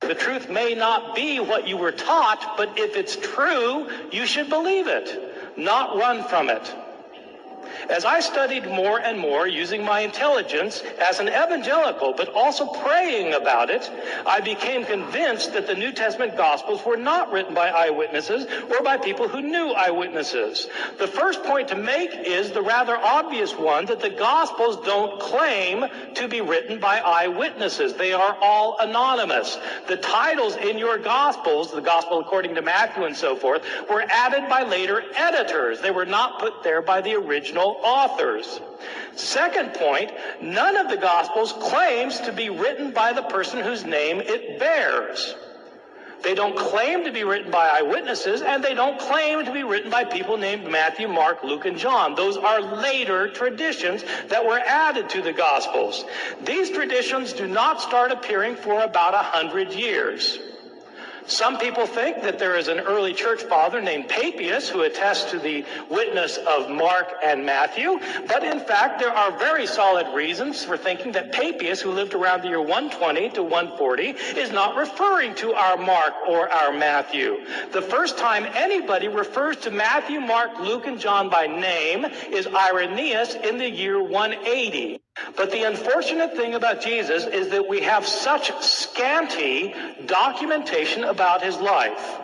The truth may not be what you were taught, but if it's true, you should believe it, not run from it. As I studied more and more using my intelligence as an evangelical, but also praying about it, I became convinced that the New Testament Gospels were not written by eyewitnesses or by people who knew eyewitnesses. The first point to make is the rather obvious one that the Gospels don't claim to be written by eyewitnesses. They are all anonymous. The titles in your Gospels, the Gospel according to Matthew and so forth, were added by later editors. They were not put there by the original authors. Second point, none of the Gospels claims to be written by the person whose name it bears. They don't claim to be written by eyewitnesses, and they don't claim to be written by people named Matthew, Mark, Luke, and John. Those are later traditions that were added to the Gospels. These traditions do not start appearing for about 100 years. Some people think that there is an early church father named Papias who attests to the witness of Mark and Matthew, but in fact there are very solid reasons for thinking that Papias, who lived around the year 120 to 140, is not referring to our Mark or our Matthew. The first time anybody refers to Matthew, Mark, Luke, and John by name is Irenaeus in the year 180. But the unfortunate thing about Jesus is that we have such scanty documentation about his life.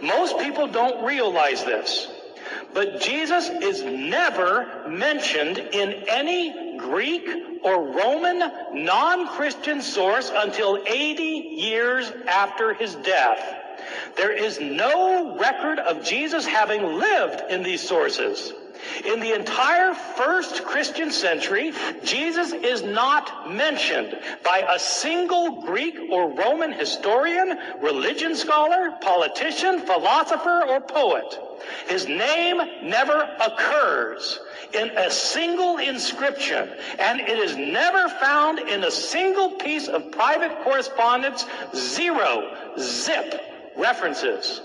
Most people don't realize this, but Jesus is never mentioned in any Greek or Roman non-Christian source until 80 years after his death. There is no record of Jesus having lived in these sources. In the entire first Christian century, Jesus is not mentioned by a single Greek or Roman historian, religion scholar, politician, philosopher, or poet. His name never occurs in a single inscription, and it is never found in a single piece of private correspondence. Zero, zip, references.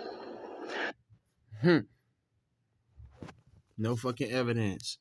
No fucking evidence.